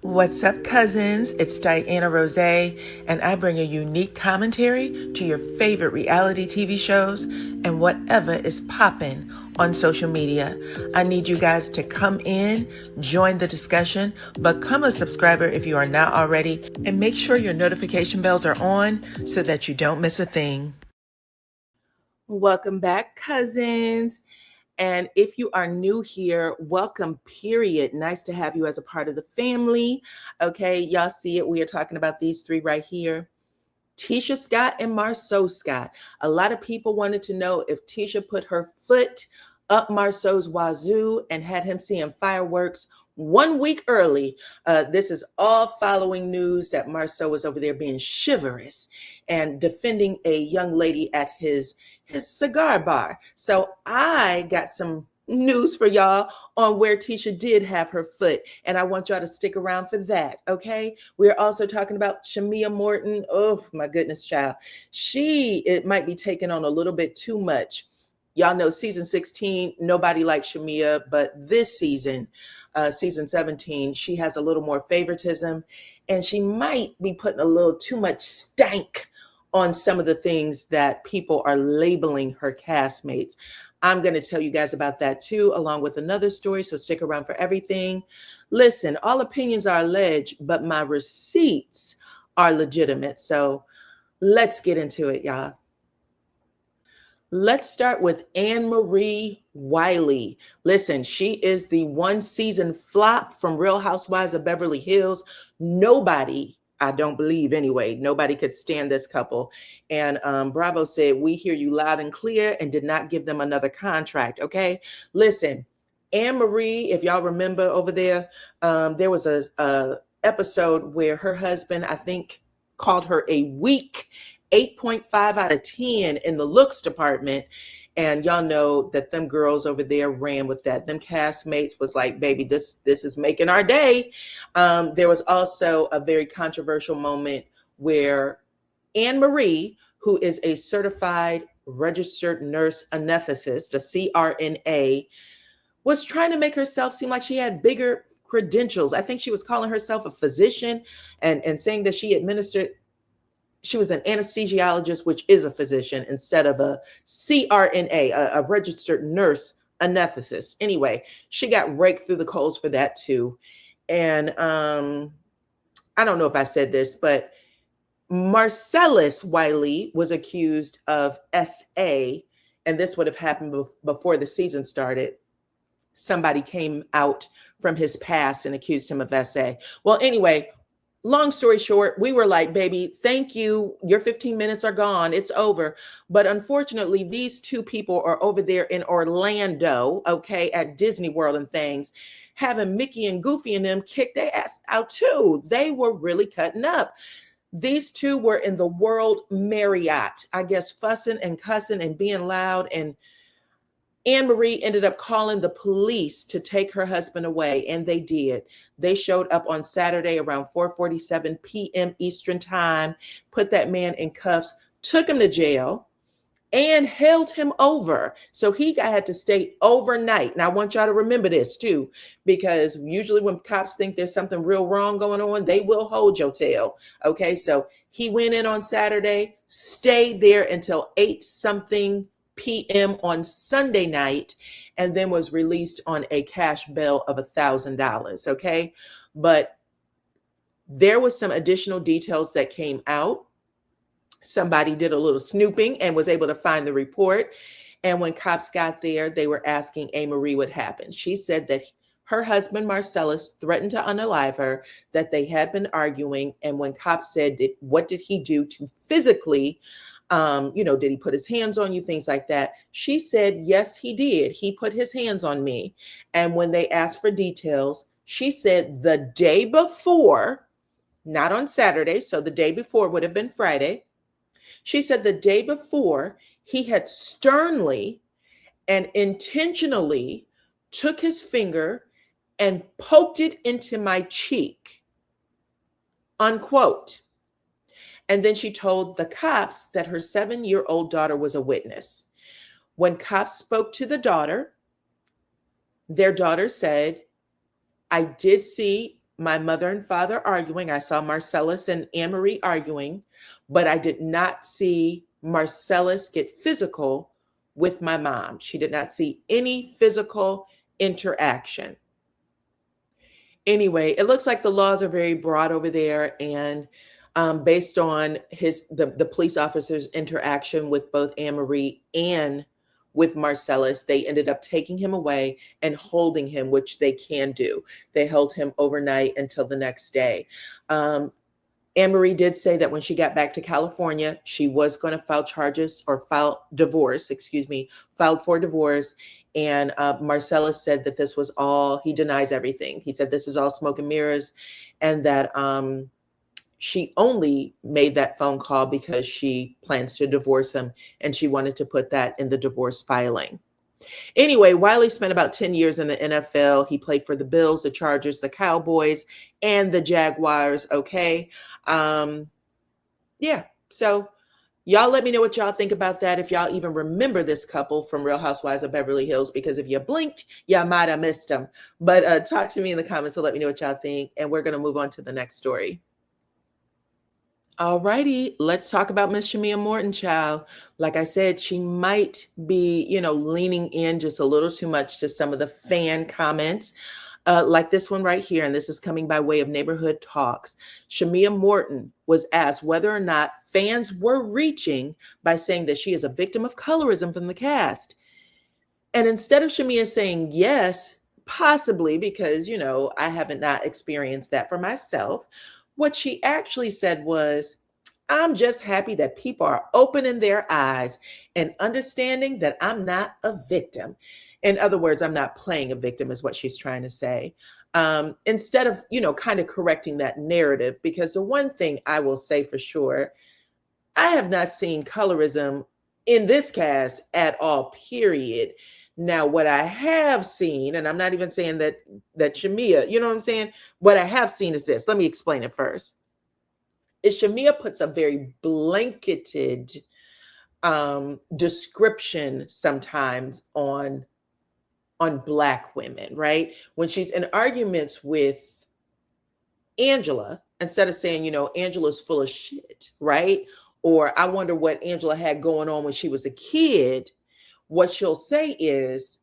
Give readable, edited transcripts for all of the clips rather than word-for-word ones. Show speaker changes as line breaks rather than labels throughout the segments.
What's up, cousins? It's DYANAROZAY, and I bring a unique commentary to your favorite reality TV shows and whatever is popping on social media. I need you guys to come in, join the discussion, become a subscriber if you are not already, and make sure your notification bells are on so that you don't miss a thing. Welcome back, cousins. And if you are new here, welcome, period. Nice to have you as a part of the family. Okay, y'all see it. We are talking about these three right here. Tisha Scott and Marsau Scott. A lot of people wanted to know if Tisha put her foot up Marsau's wazoo and had him seeing fireworks 1 week early. This is all following news that Marsau was over there being chivalrous and defending a young lady at his cigar bar. So I got some news for y'all on where Tisha did have her foot, and I want y'all to stick around for that, okay? We're also talking about Shamea Morton. Oh, my goodness, child. It might be taking on a little bit too much. Y'all know season 16, nobody likes Shamea, but this season, season 17, she has a little more favoritism, and she might be putting a little too much stank on some of the things that people are labeling her castmates. I'm going to tell you guys about that too, along with another story, so stick around for everything. Listen, all opinions are alleged, but my receipts are legitimate. So let's get into it, y'all. Let's start with Annemarie Wiley. Listen, she is the one season flop from Real Housewives of Beverly Hills. Nobody, I don't believe anyway, nobody could stand this couple. And Bravo said, we hear you loud and clear, and did not give them another contract, okay? Listen, Annemarie, if y'all remember over there, there was a episode where her husband, I think, called her a weak 8.5 out of 10 in the looks department. And y'all know that them girls over there ran with that. Them castmates was like, baby, this is making our day. There was also a very controversial moment where Annemarie, who is a certified registered nurse anesthetist, a CRNA, was trying to make herself seem like she had bigger credentials. I think she was calling herself a physician and saying that she was an anesthesiologist, which is a physician, instead of a CRNA, a registered nurse anesthetist. Anyway, she got raked through the coals for that too. And I don't know if I said this, but Marcellus Wiley was accused of SA, and this would have happened before the season started. Somebody came out from his past and accused him of SA. Well, anyway, long story short, we were like, baby, thank you. Your 15 minutes are gone. It's over. But unfortunately, these two people are over there in Orlando, okay, at Disney World and things, having Mickey and Goofy and them kick their ass out too. They were really cutting up. These two were in the World Marriott, I guess, fussing and cussing and being loud. And Annemarie ended up calling the police to take her husband away, and they did. They showed up on Saturday around 4:47 p.m. Eastern time, put that man in cuffs, took him to jail, and held him over. So he had to stay overnight. And I want y'all to remember this too, because usually when cops think there's something real wrong going on, they will hold your tail. Okay, so he went in on Saturday, stayed there until 8-something p.m. on Sunday night, and then was released on a cash bail of $1,000. Okay, but there was some additional details that came out. Somebody did a little snooping and was able to find the report. And when cops got there, they were asking Annemarie what happened. She said that her husband, Marcellus, threatened to unalive her, that they had been arguing. And when cops said, what did he do to physically, did he put his hands on you, things like that? She said, yes, he did. He put his hands on me. And when they asked for details, she said the day before, not on Saturday, so the day before would have been Friday. She said the day before, he had sternly and intentionally took his finger and poked it into my cheek, unquote. And then she told the cops that her 7-year-old daughter was a witness. When cops spoke to the daughter, their daughter said, I did see my mother and father arguing. I saw Marcellus and Annemarie arguing, but I did not see Marcellus get physical with my mom. She did not see any physical interaction. Anyway, it looks like the laws are very broad over there, and based on the police officer's interaction with both Annemarie and with Marcellus, they ended up taking him away and holding him, which they can do. They held him overnight until the next day. Annemarie did say that when she got back to California, she was going to file charges or filed for divorce. And Marcellus said that this was all, he denies everything. He said this is all smoke and mirrors, and that she only made that phone call because she plans to divorce him, and she wanted to put that in the divorce filing. Anyway, Wiley spent about 10 years in the NFL. He played for the Bills, the Chargers, the Cowboys, and the Jaguars. Okay. Yeah. So y'all let me know what y'all think about that. If y'all even remember this couple from Real Housewives of Beverly Hills, because if you blinked, y'all might have missed them. But talk to me in the comments. So let me know what y'all think. And we're going to move on to the next story. All righty, let's talk about Miss Shamea Morton, child. Like I said, she might be, leaning in just a little too much to some of the fan comments, like this one right here. And this is coming by way of Neighborhood Talks. Shamea Morton was asked whether or not fans were reaching by saying that she is a victim of colorism from the cast. And instead of Shamea saying yes, possibly, because, I haven't not experienced that for myself, what she actually said was, I'm just happy that people are opening their eyes and understanding that I'm not a victim. In other words, I'm not playing a victim is what she's trying to say. Instead of, kind of correcting that narrative, because the one thing I will say for sure, I have not seen colorism in this cast at all, period. Now, what I have seen, and I'm not even saying that Shamea, you know what I'm saying? What I have seen is this. Let me explain it first. Is Shamea puts a very blanketed description sometimes on Black women, right? When she's in arguments with Angela, instead of saying, Angela's full of shit, right? Or I wonder what Angela had going on when she was a kid. What she'll say is,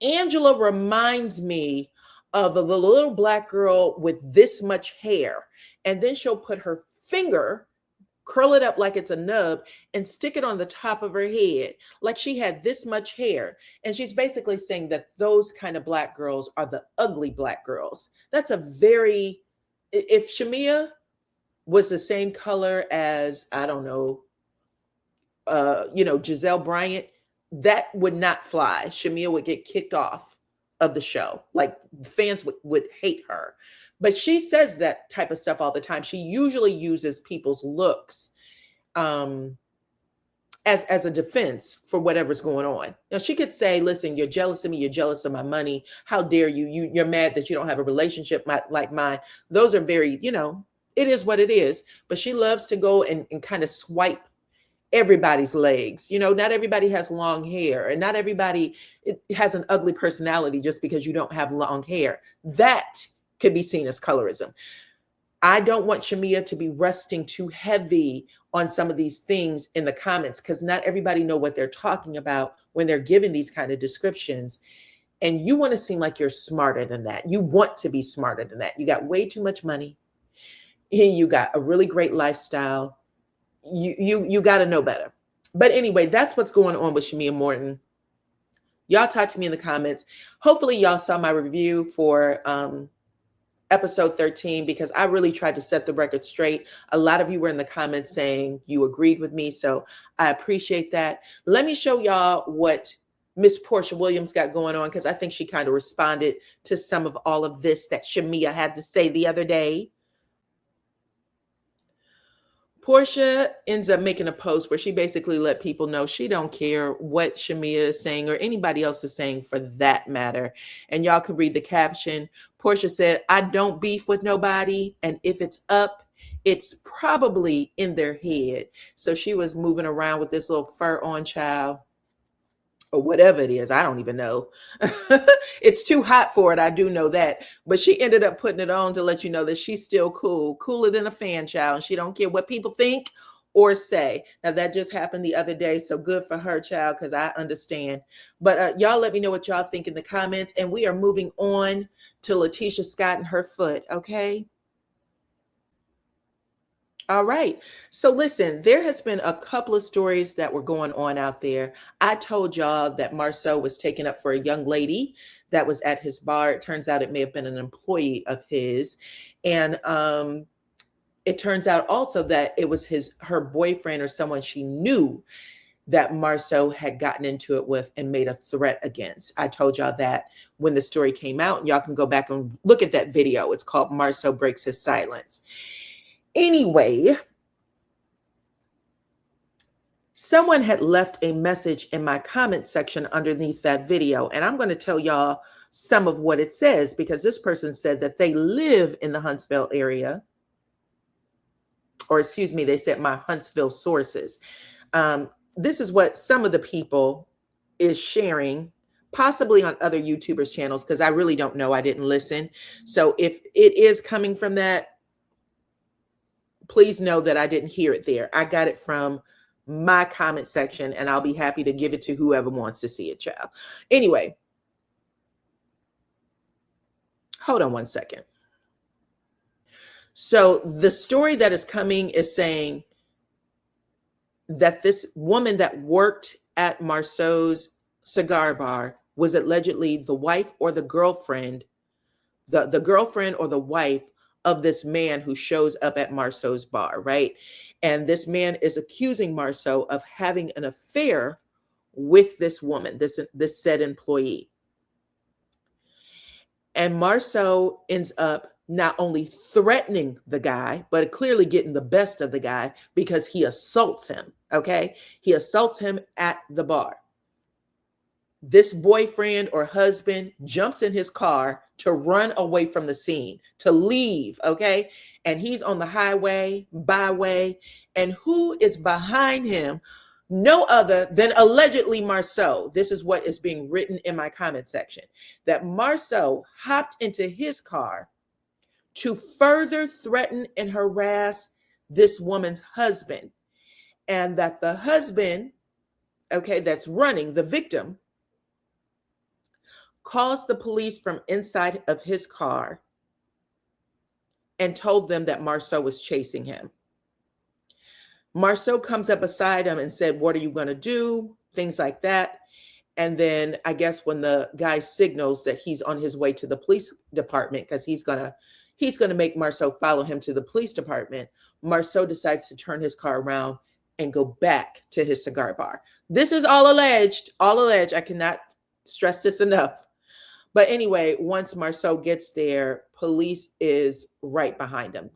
Angela reminds me of the little Black girl with this much hair. And then she'll put her finger, curl it up like it's a nub, and stick it on the top of her head, like she had this much hair. And she's basically saying that those kind of Black girls are the ugly Black girls. That's if Shamea was the same color as, I don't know, Giselle Bryant, that would not fly. Shamea would get kicked off of the show. Like, fans would hate her. But she says that type of stuff all the time. She usually uses people's looks as a defense for whatever's going on. Now, she could say, listen, you're jealous of me. You're jealous of my money. How dare you? You're mad that you don't have a relationship like mine. Those are very, it is what it is. But she loves to go and kind of swipe everybody's legs. Not everybody has long hair, and not everybody has an ugly personality just because you don't have long hair. That could be seen as colorism. I don't want Shamea to be resting too heavy on some of these things in the comments, because not everybody know what they're talking about when they're giving these kind of descriptions. And you want to seem like you're smarter than that. You want to be smarter than that. You got way too much money. You got a really great lifestyle. You got to know better. But anyway, that's what's going on with Shamea Morton. Y'all talk to me in the comments. Hopefully y'all saw my review for episode 13, because I really tried to set the record straight. A lot of you were in the comments saying you agreed with me, so I appreciate that. Let me show y'all what Miss Porsha Williams got going on, because I think she kind of responded to some of all of this that Shamea had to say the other day. Porsha ends up making a post where she basically let people know she don't care what Shamea is saying or anybody else is saying for that matter. And y'all can read the caption. Porsha said, I don't beef with nobody. And if it's up, it's probably in their head. So she was moving around with this little fur on child. or whatever it is. I don't even know. It's too hot for it. I do know that. But she ended up putting it on to let you know that she's still cool, cooler than a fan, child. And she don't care what people think or say. Now, that just happened the other day. So good for her, child, because I understand. But y'all let me know what y'all think in the comments. And we are moving on to Letitia Scott and her foot. Okay. All right. So listen, there has been a couple of stories that were going on out there. I told y'all that Marsau was taken up for a young lady that was at his bar. It turns out it may have been an employee of his. And it turns out also that it was her boyfriend or someone she knew that Marsau had gotten into it with and made a threat against. I told y'all that when the story came out, and y'all can go back and look at that video. It's called Marsau Breaks His Silence. Anyway, someone had left a message in my comment section underneath that video, and I'm going to tell y'all some of what it says, because this person said that they live in the Huntsville area, or excuse me, they said my Huntsville sources. This is what some of the people is sharing, possibly on other YouTubers' channels, because I really don't know. I didn't listen. So if it is coming from that, please know that I didn't hear it there. I got it from my comment section, and I'll be happy to give it to whoever wants to see it, child. Anyway, hold on one second. So the story that is coming is saying that this woman that worked at Marsau's cigar bar was allegedly the wife or the girlfriend, the girlfriend or the wife of this man who shows up at Marsau's bar, right? And this man is accusing Marsau of having an affair with this woman, this said employee. And Marsau ends up not only threatening the guy, but clearly getting the best of the guy because he assaults him, okay? He assaults him at the bar. This boyfriend or husband jumps in his car to run away from the scene, to leave, okay? And he's on the highway, byway, and who is behind him? No other than allegedly Marsau. This is what is being written in my comment section, that Marsau hopped into his car to further threaten and harass this woman's husband, and that the husband, okay, that's running, the victim, calls the police from inside of his car and told them that Marsau was chasing him. Marsau comes up beside him and said, "What are you going to do?" Things like that. And then I guess when the guy signals that he's on his way to the police department, because he's going to make Marsau follow him to the police department, Marsau decides to turn his car around and go back to his cigar bar. This is all alleged, all alleged. I cannot stress this enough. But anyway, once Marsau gets there, police is right behind him.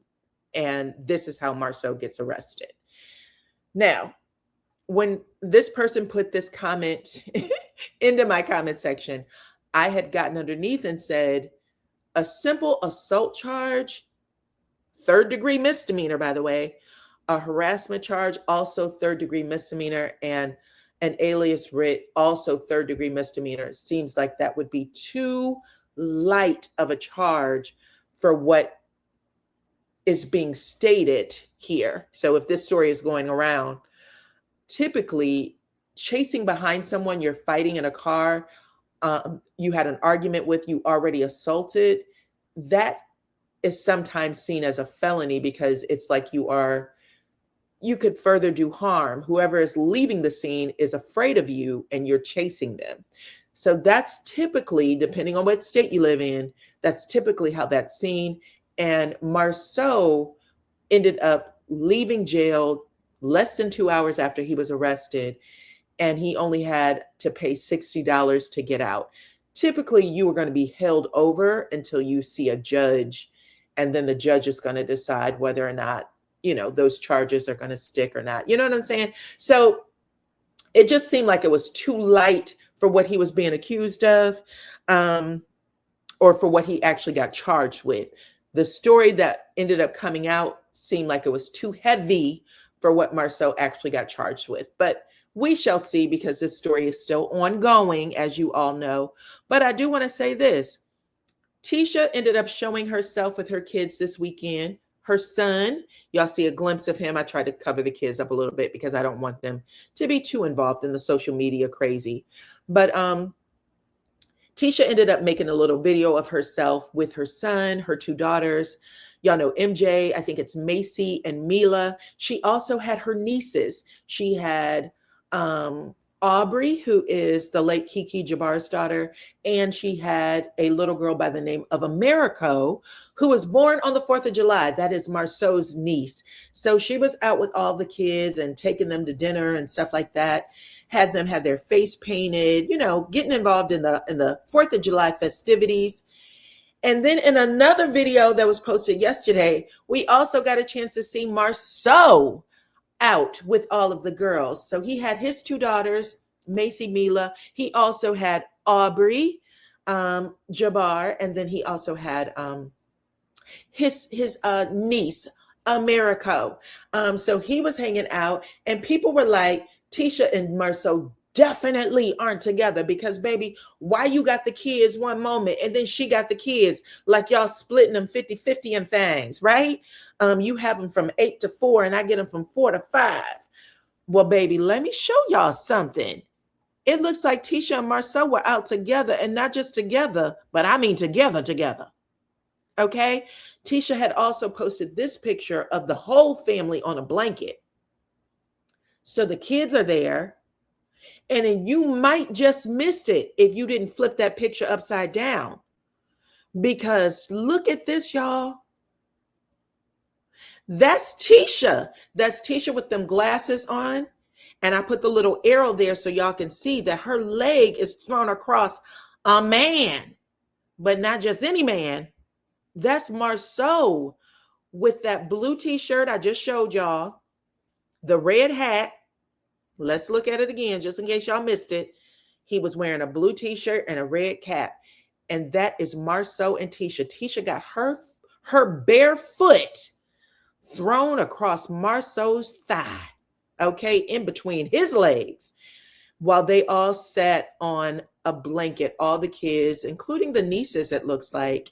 And this is how Marsau gets arrested. Now, when this person put this comment into my comment section, I had gotten underneath and said, a simple assault charge, third-degree misdemeanor, by the way, a harassment charge, also third-degree misdemeanor, and an alias writ, also third-degree misdemeanor. Seems like that would be too light of a charge for what is being stated here. So if this story is going around, typically chasing behind someone you're fighting in a car, you had an argument with, you already assaulted, that is sometimes seen as a felony because it's like you could further do harm. Whoever is leaving the scene is afraid of you and you're chasing them. So that's typically, depending on what state you live in, that's typically how that's seen. And Marsau ended up leaving jail less than 2 hours after he was arrested, and he only had to pay $60 to get out. Typically, you are going to be held over until you see a judge, and then the judge is going to decide whether or not, those charges are going to stick or not. You know what I'm saying? So it just seemed like it was too light for what he was being accused of, or for what he actually got charged with. The story that ended up coming out seemed like it was too heavy for what Marsau actually got charged with. But We shall see, because this story is still ongoing, as you all know. But I do want to say this. Tisha ended up showing herself with her kids this weekend. Her son, y'all see a glimpse of him. I tried to cover the kids up a little bit because I don't want them to be too involved in the social media crazy. But Tisha ended up making a little video of herself with her son, her two daughters. Y'all know MJ, I think it's Macy and Mila. She also had her nieces. She had Aubrey, who is the late Kiki Jabbar's daughter, and she had a little girl by the name of Americo, who was born on the 4th of July. That is Marsau's niece. So she was out with all the kids and taking them to dinner and stuff like that. Had them have their face painted, you know, getting involved in the 4th of July festivities. And then in another video that was posted yesterday, we also got a chance to see Marsau out with all of the girls. So he had his two daughters, Macy, Mila. He also had Aubrey Jabbar, and then he also had his niece, Americo. So he was hanging out, and people were like, Tisha and Marsau definitely aren't together, because baby, why you got the kids one moment and then she got the kids, like y'all splitting them 50-50 and things, right? You have them from 8 to 4 and I get them from 4 to 5. Well, baby, let me show y'all something. It looks like Tisha and Marsau were out together, and not just together, but I mean together. Okay. Tisha had also posted this picture of the whole family on a blanket. So the kids are there. And then you might just missed it if you didn't flip that picture upside down. Because look at this, y'all. That's Tisha. That's Tisha with them glasses on. And I put the little arrow there so y'all can see that her leg is thrown across a man. But not just any man. That's Marsau with that blue t-shirt I just showed y'all. The red hat. Let's look at it again, just in case y'all missed it. He was wearing a blue t-shirt and a red cap. And that is Marsau and Tisha. Tisha got her bare foot thrown across Marsau's thigh, okay, in between his legs, while they all sat on a blanket, all the kids, including the nieces, it looks like.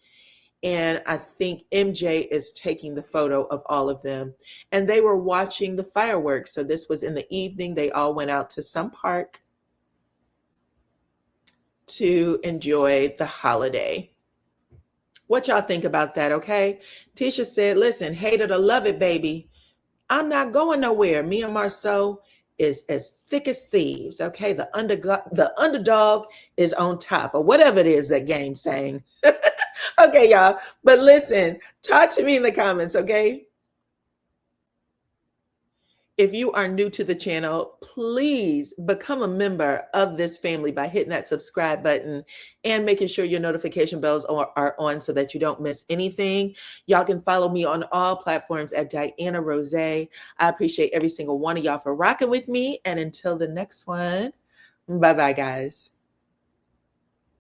And I think MJ is taking the photo of all of them. And they were watching the fireworks. So this was in the evening. They all went out to some park to enjoy the holiday. What y'all think about that, okay? Tisha said, listen, hate it or love it, baby. I'm not going nowhere. Me and Marsau is as thick as thieves, okay? The underdog is on top, or whatever it is that game's saying. Okay, y'all. But listen, talk to me in the comments, okay? If you are new to the channel, please become a member of this family by hitting that subscribe button and making sure your notification bells are on so that you don't miss anything. Y'all can follow me on all platforms at DYANAROZAY. I appreciate every single one of y'all for rocking with me. And until the next one, bye-bye, guys.